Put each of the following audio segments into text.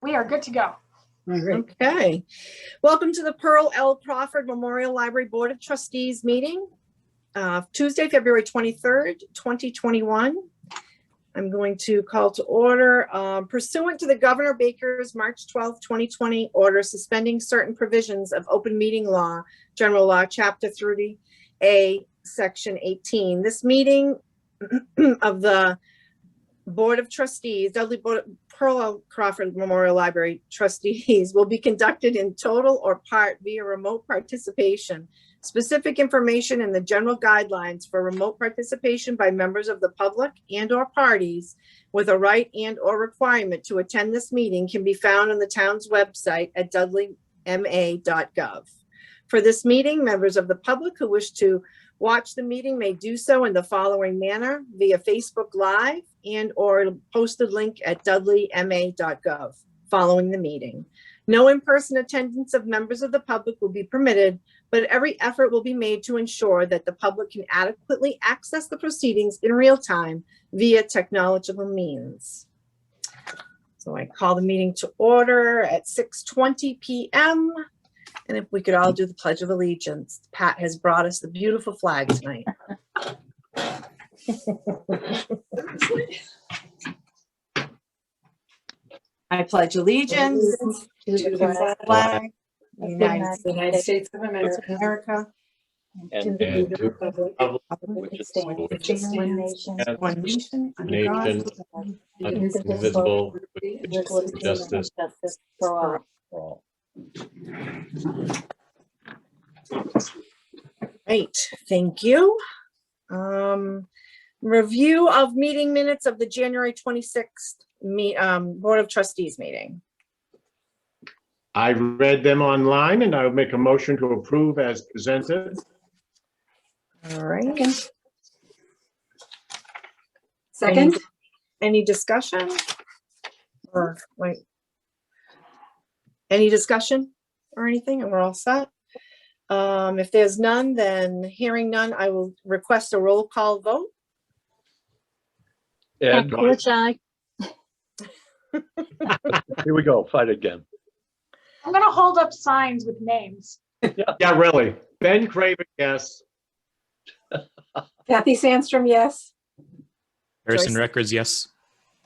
We are good to go. Okay. Welcome to the Pearle L. Crawford Memorial Library Board of Trustees meeting, Tuesday, February 23rd, 2021. I'm going to call to order pursuant to the Governor Baker's March 12, 2020 order suspending certain provisions of open meeting law, general law, chapter 30A, section 18. This meeting of the Board of Trustees, Dudley Pearle L. Crawford Memorial Library Trustees will be conducted in total or part via remote participation. Specific information in the general guidelines for remote participation by members of the public and or parties with a right and or requirement to attend this meeting can be found on the town's website at dudleyma.gov. For this meeting, members of the public who wish to watch the meeting may do so in the following manner: via Facebook Live and or posted link at dudleyma.gov following the meeting. No in-person attendance of members of the public will be permitted, but every effort will be made to ensure that the public can adequately access the proceedings in real time via technological means. So I call the meeting to order at 6:20 p.m. And if we could all do the Pledge of Allegiance. Pat has brought us the beautiful flag tonight. I pledge allegiance to the flag of the United States of America, and to the republic which stands one nation, under God, indivisible, with justice for all. Right, thank you. Review of meeting minutes of the January 26th Board of Trustees meeting. I read them online and I would make a motion to approve as presented. All right. Second. Any discussion? Or wait. Any discussion or anything? And we're all set. If there's none, then hearing none, I will request a roll call vote. Ed, here we go, fight again. I'm going to hold up signs with names. Yeah, really. Ben Craven, yes. Kathy Sandstrom, yes. Harrison Records, yes.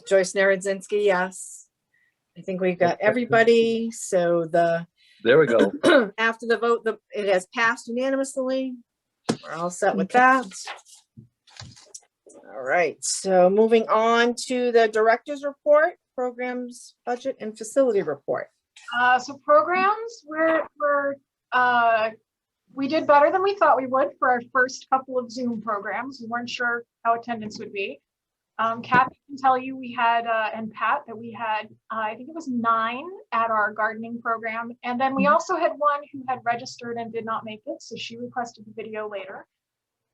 Joyce Narodzinski, yes. I think we've got everybody. So There we go. after the vote, it has passed unanimously. We're all set with that. All right, so moving on to the director's report, programs, budget, and facility report. So programs, we did better than we thought we would for our first couple of Zoom programs. We weren't sure how attendance would be. Kathy can tell you we had, and Pat, that we had, I think it was 9 at our gardening program. And then we also had one who had registered and did not make it. So she requested the video later.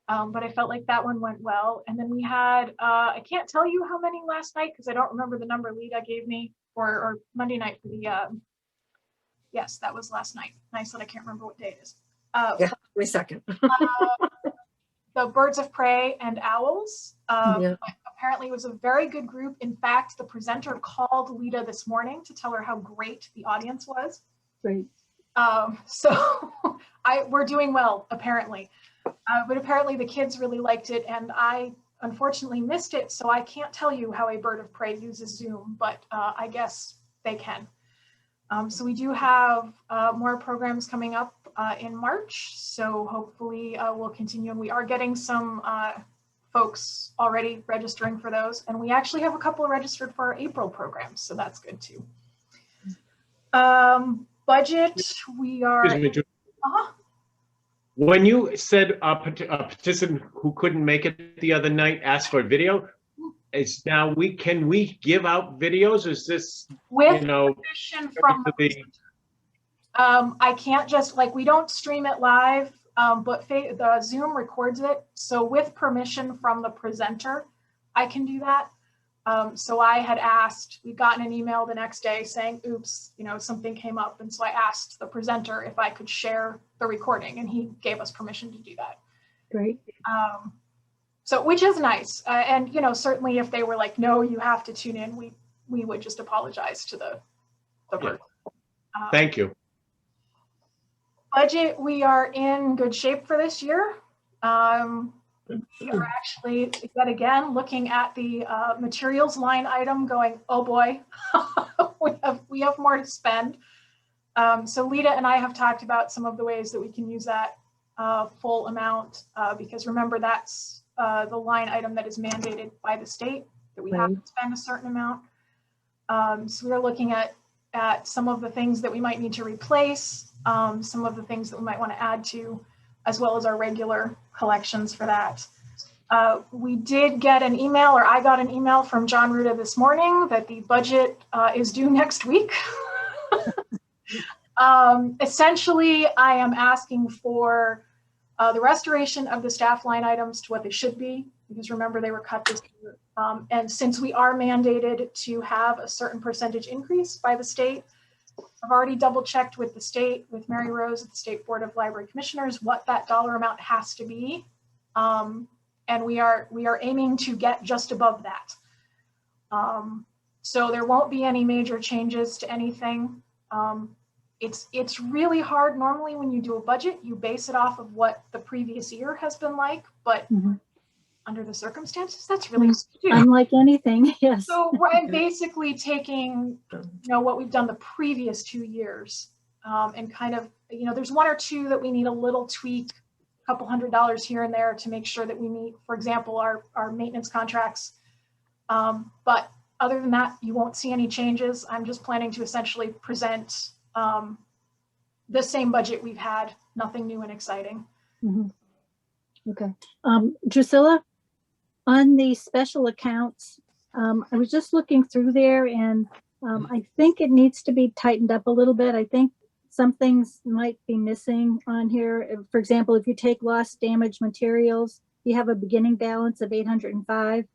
But I felt like that one went well. And then we had, I can't tell you how many last night because I don't remember the number Lita gave me, or Monday night for the, yes, that was last night. Nice that I can't remember what day it is. Yeah, wait a second. The Birds of Prey and Owls. Yeah. Apparently it was a very good group. In fact, the presenter called Lita this morning to tell her how great the audience was. Great. So we're doing well, apparently. But apparently the kids really liked it, and I unfortunately missed it, so I can't tell you how a bird of prey uses Zoom, but I guess they can. So we do have more programs coming up in March, so hopefully we'll continue, and we are getting some folks already registering for those, and we actually have a couple registered for our April programs, so that's good too. Budget, we are... When you said a participant who couldn't make it the other night asked for a video, it's now can we give out videos? Is this, with you know, permission from I can't just, like, we don't stream it live, but the Zoom records it. So with permission from the presenter, I can do that. So I had asked, we'd gotten an email the next day saying, oops, you know, something came up. And so I asked the presenter if I could share the recording, and he gave us permission to do that. Great. So, which is nice. And, you know, certainly if they were like, no, you have to tune in, we would just apologize to the Yeah. first. Thank you. Budget, we are in good shape for this year. We are actually, yet again, looking at the materials line item going, oh boy, we have more to spend. So Lita and I have talked about some of the ways that we can use that full amount, because remember, that's the line item that is mandated by the state, that we have to spend a certain amount. So we're looking at some of the things that we might need to replace, some of the things that we might want to add to, as well as our regular collections for that. We did get an email, or I got an email from John Ruda this morning that the budget is due next week. Essentially, I am asking for the restoration of the staff line items to what they should be, because remember, they were cut this year. And since we are mandated to have a certain percentage increase by the state, I've already double checked with the state, with Mary Rose at the State Board of Library Commissioners, what that dollar amount has to be. And we are aiming to get just above that. So there won't be any major changes to anything. It's really hard. Normally when you do a budget, you base it off of what the previous year has been like, but under the circumstances, that's really hard to do. Unlike anything, yes. So I'm basically taking, what we've done the previous 2 years, and kind of, there's one or two that we need a little tweak, a couple $100 here and there to make sure that we meet, for example, our maintenance contracts. But other than that, you won't see any changes. I'm just planning to essentially present the same budget we've had, nothing new and exciting. Okay. Drusilla, on the special accounts, I was just looking through there, and I think it needs to be tightened up a little bit. I think some things might be missing on here. For example, if you take lost damaged materials, you have a beginning balance of 805.47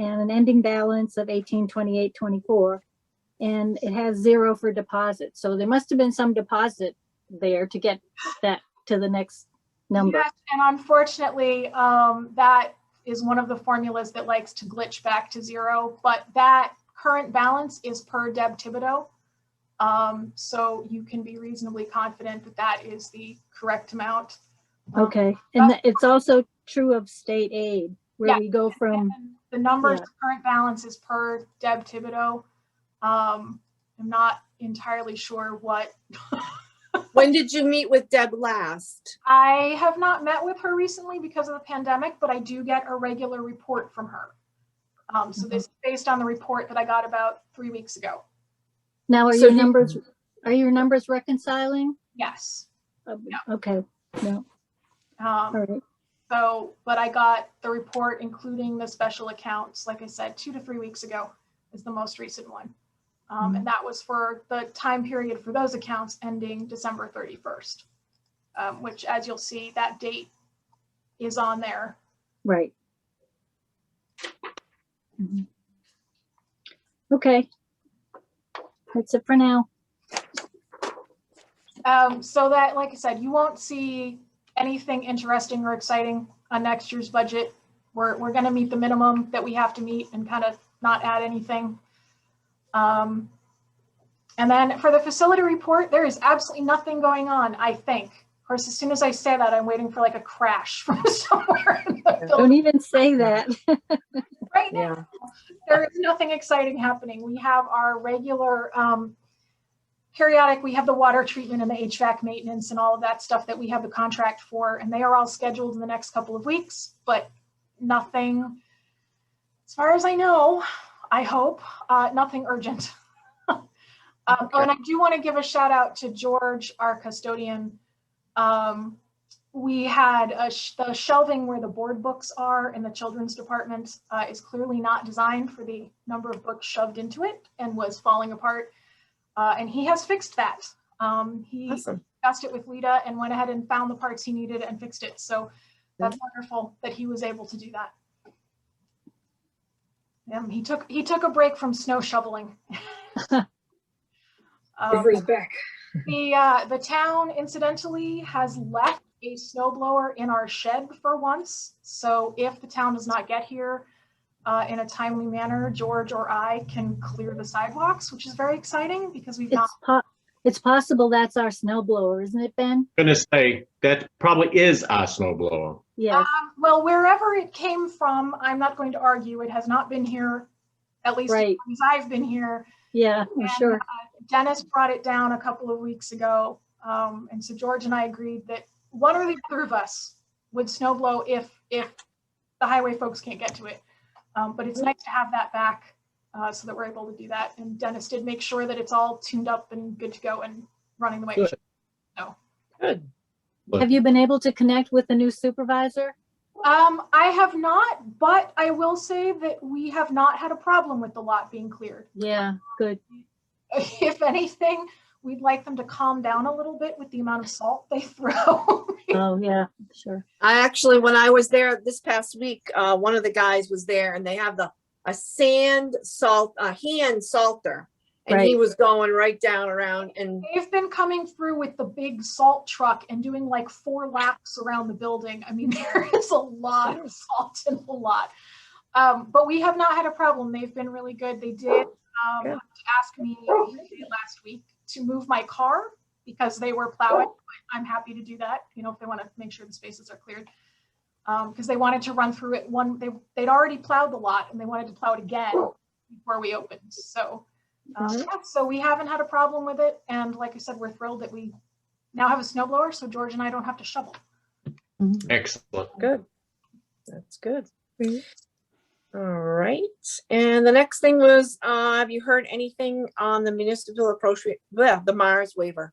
and an ending balance of 1828.24, and it has 0 for deposit. So there must have been some deposit there to get that to the next number. Yes, and unfortunately, that is one of the formulas that likes to glitch back to 0, but that current balance is per Deb Thibodeau. So you can be reasonably confident that that is the correct amount. Okay, and it's also true of state aid, where we go from. The numbers, the current balance is per Deb Thibodeau. I'm not entirely sure what. When did you meet with Deb last? I have not met with her recently because of the pandemic, but I do get a regular report from her. So this is based on the report that I got about 3 weeks ago. Now, are So your numbers reconciling? Yes. Okay. No. All right. So, but I got the report, including the special accounts, like I said, 2 to 3 weeks ago is the most recent one. And that was for the time period for those accounts ending December 31st, which, as you'll see, that date is on there. Right. Okay. That's it for now. So that, like I said, you won't see anything interesting or exciting on next year's budget. We're going to meet the minimum that we have to meet and kind of not add anything. And then for the facility report, there is absolutely nothing going on, I think. Of course, as soon as I say that, I'm waiting for like a crash from somewhere in the building. Don't even say that. Right now, there is nothing exciting happening. We have our regular periodic, we have the water treatment and the HVAC maintenance and all of that stuff that we have the contract for, and they are all scheduled in the next couple of weeks, but nothing, as far as I know, I hope, nothing urgent. Oh, and I do want to give a shout out to George, our custodian. We had the shelving where the board books are in the children's department is clearly not designed for the number of books shoved into it and was falling apart. And he has fixed that. He discussed it with Lita and went ahead and found the parts he needed and fixed it. So that's wonderful that he was able to do that. He took a break from snow shoveling. The town, incidentally, has left a snow blower in our shed for once. So if the town does not get here, in a timely manner, George or I can clear the sidewalks, which is very exciting because we've not. It's possible that's our snow blower, isn't it, Ben? Gonna say that probably is our snow blower. Yes. Well, wherever it came from, I'm not going to argue. It has not been here, at least Right. as I've been here. Yeah, I'm And, sure. Dennis brought it down a couple of weeks ago. And so George and I agreed that one or the other of us would snow blow if the highway folks can't get to it. But it's nice to have that back so that we're able to do that. And Dennis did make sure that it's all tuned up and good to go and running the way it should. So. Good. Have you been able to connect with the new supervisor? I have not, but I will say that we have not had a problem with the lot being cleared. Yeah, good. If anything, we'd like them to calm down a little bit with the amount of salt they throw. Oh, yeah, sure. I actually, when I was there this past week, one of the guys was there and they have a hand salter. And he Right. was going right down around and They've been coming through with the big salt truck and doing like 4 laps around the building. I mean, there is a lot of salt in the lot. But we have not had a problem. They've been really good. They did Good. ask me last week to move my car because they were plowing. I'm happy to do that, you know, if they want to make sure the spaces are cleared. Because they wanted to run through it. They'd already plowed the lot and they wanted to plow it again before we opened. So. Yeah, so we haven't had a problem with it. And like I said, we're thrilled that we now have a snowblower, so George and I don't have to shovel. Excellent. good. That's good. All right. And the next thing was, have you heard anything on the municipal approach, the Mars waiver?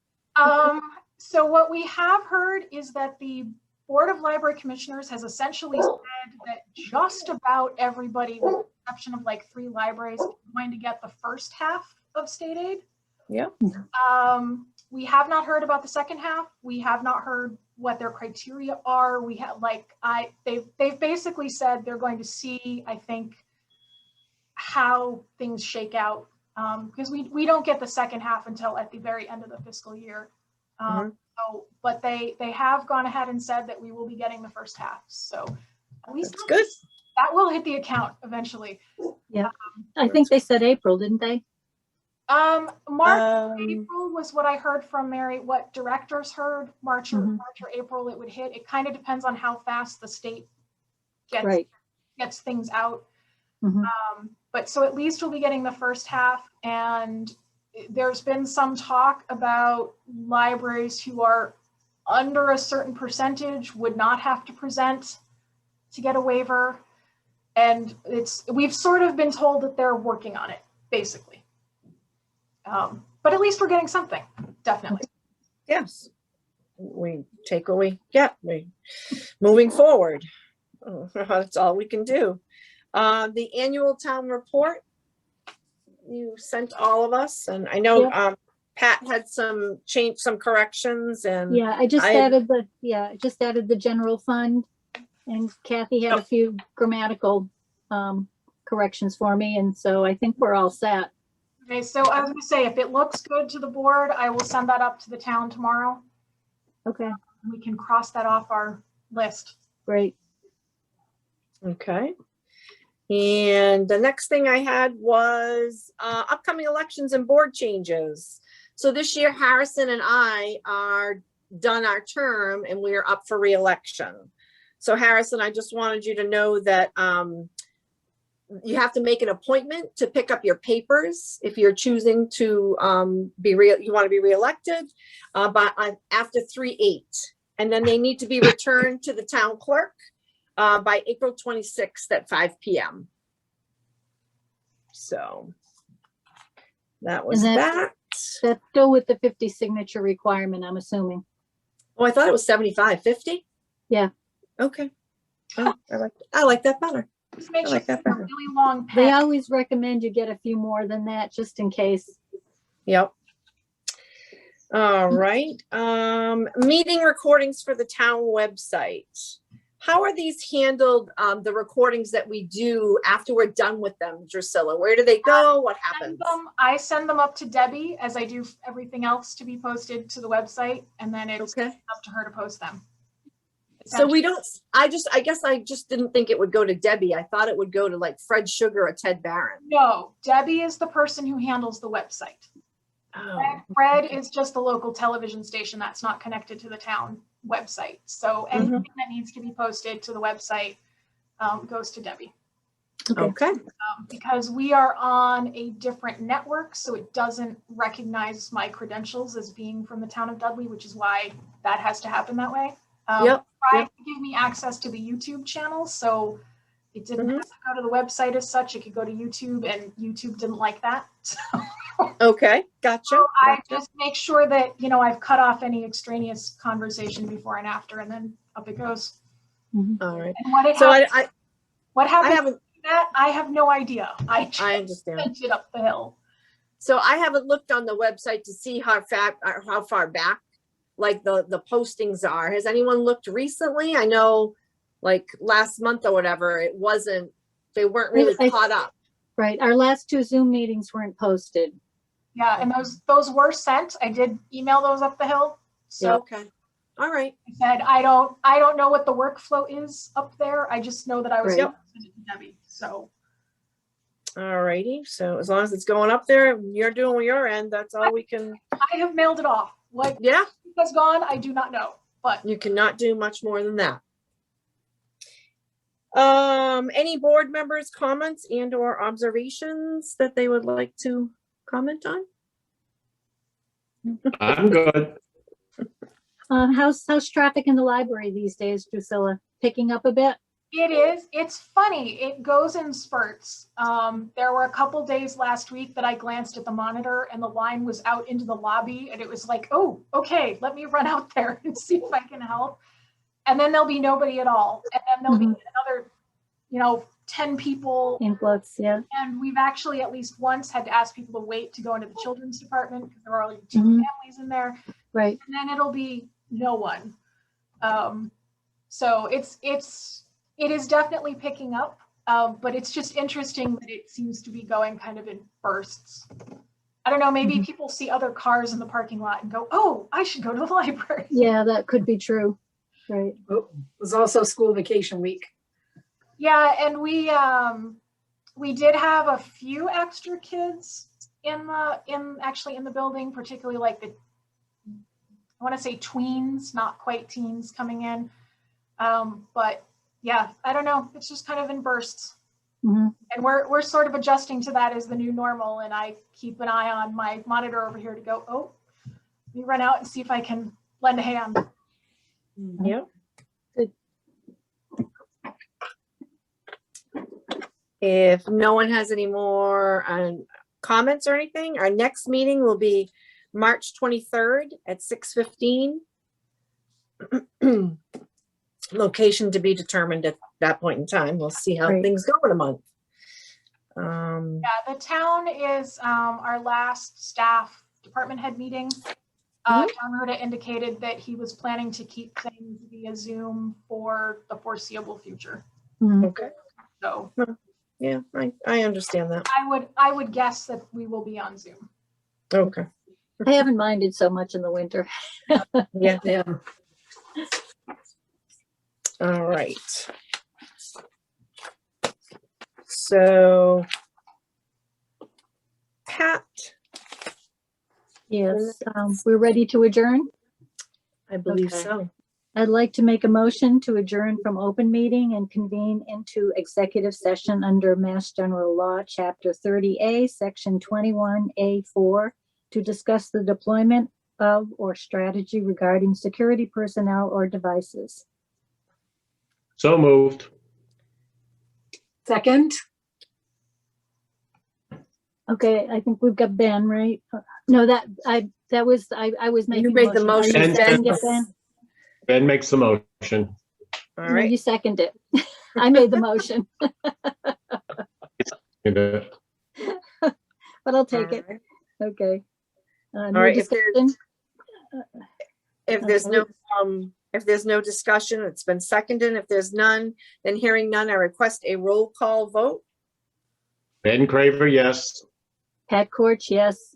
So what we have heard is that the Board of Library Commissioners has essentially said that just about everybody, with the exception of like 3 libraries, is going to get the first half of state aid. Yeah. We have not heard about the second half. We have not heard what their criteria are. We have they've basically said they're going to see, I think, how things shake out. Because we don't get the second half until at the very end of the fiscal year. So, but they have gone ahead and said that we will be getting the first half. So at least That's good. that will hit the account eventually. Yeah. I think they said April, didn't they? March, April was what I heard from Mary, what directors heard, March or April it would hit. It kind of depends on how fast the state gets things out. But so at least we'll be getting the first half, and there's been some talk about libraries who are under a certain percentage would not have to present to get a waiver. And we've sort of been told that they're working on it, basically. But at least we're getting something, definitely. Yes. We take what we get. Moving forward. That's all we can do. The annual town report you sent all of us, and I know Pat had some corrections, and Yeah, I just added the general fund, and Kathy had a few grammatical corrections for me, and so I think we're all set. Okay, so I was gonna say, if it looks good to the board, I will send that up to the town tomorrow. Okay, We can cross that off our list. great. okay. And the next thing I had was upcoming elections and board changes. So this year, Harrison and I are done our term and we are up for re-election. So Harrison, I just wanted you to know that you have to make an appointment to pick up your papers if you're choosing to you want to be re-elected after 3/8. And then they need to be returned to the town clerk by April 26th at 5 p.m. So that was that. That's still with the 50 signature requirement, I'm assuming. Oh, I thought it was 75, 50? Yeah. Okay. Oh, I like that better. Just make I sure like that it's a better. really long They pen. always recommend you get a few more than that, just in case. Yep. All right. Meeting recordings for the town website. How are these handled, the recordings that we do after we're done with them, Drusilla? Where do they go? What happens? I send them up to Debbie, as I do everything else, to be posted to the website, and then it's Okay. up to her to post them. So we don't, I guess I just didn't think it would go to Debbie. I thought it would go to like Fred Sugar or Ted Barron. No, Debbie is the person who handles the website. Oh, Fred is just the local television station that's not connected to the town website. So anything that needs to be posted to the website goes to Debbie. okay. Because we are on a different network, so it doesn't recognize my credentials as being from the town of Dudley, which is why that has to happen that way. Yep. Tried to give me access to the YouTube channel, so it didn't have to go to the website as such. It could go to YouTube, and YouTube didn't like that. Okay, gotcha. So I gotcha. just make sure that, you know, I've cut off any extraneous conversation before and after, and then up it goes. All right. And what it So happens, what I happens haven't, after that, I have no idea. I just I understand. sent it up the hill. So I haven't looked on the website to see how far back like the postings are. Has anyone looked recently? I know like last month or whatever, they weren't really caught up. Right. Our last 2 Zoom meetings weren't posted. Yeah, and those were sent. I did email those up the hill. So Okay. All right. I said I don't know what the workflow is up there. I just know that I was Right. able to send it to Debbie. So All righty. So as long as it's going up there, you're doing your end. That's all we can. I have mailed it off. What Yeah. has gone, I do not know. But You cannot do much more than that. Any board members' comments and or observations that they would like to comment on? I'm good. How's traffic in the library these days, Drusilla? Picking up a bit? it is. It's funny. It goes in spurts. There were a couple days last week that I glanced at the monitor and the line was out into the lobby, and it was like, oh, okay, let me run out there and see if I can help. And then there'll be nobody at all. And then there'll be another, 10 people. Influx, yeah. And we've actually at least once had to ask people to wait to go into the children's department because there are only 2 families in there. Right. And then it'll be no one. So it is definitely picking up, but it's just interesting that it seems to be going kind of in bursts. I don't know, maybe people see other cars in the parking lot and go, oh, I should go to the library. Yeah, that could be true. Right. It was also school vacation week. Yeah, and we did have a few extra kids in the building, particularly like I want to say tweens, not quite teens coming in. But yeah, I don't know. It's just kind of in bursts. And we're sort of adjusting to that as the new normal. And I keep an eye on my monitor over here to go, oh, let me run out and see if I can lend a hand. Yep. Good. If no one has any more comments or anything, our next meeting will be March 23rd at 6:15. Location to be determined at that point in time. We'll see how Great. things go in a month. Yeah, the town is our last staff department head meeting. John Ruda indicated that he was planning to keep things via Zoom for the foreseeable future. Okay. So Yeah, I understand that. I would guess that we will be on Zoom. Okay. I haven't minded so much in the winter. Yeah. Yeah. All right. So, Pat, Yes, we're ready to adjourn. I believe Okay. so. I'd like to make a motion to adjourn from open meeting and convene into executive session under Mass General Law, Chapter 30A, Section 21A4, to discuss the deployment of or strategy regarding security personnel or devices. So moved. Second, Okay, I think we've got Ben, right? No, I was making. You made the Are you motion, seconding Ben. it, Ben? Ben makes the motion. All No, right. you second it. I made the motion, All but I'll take it. All right. Okay. No right, if there's- discussion? If there's no discussion, it's been seconded. If there's none, then hearing none, I request a roll call vote. Ben Craver, yes. Pat Corch, yes.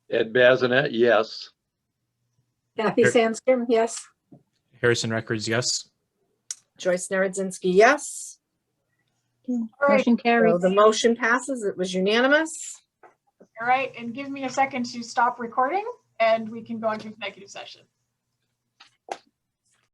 Ed Bazinet, yes. Kathy Sandstorm, yes. Harrison Records, yes. Joyce Narodzinski, yes. Okay, All right. motion So carried. the motion passes. It was unanimous. All right, and give me a second to stop recording and we can go into executive session.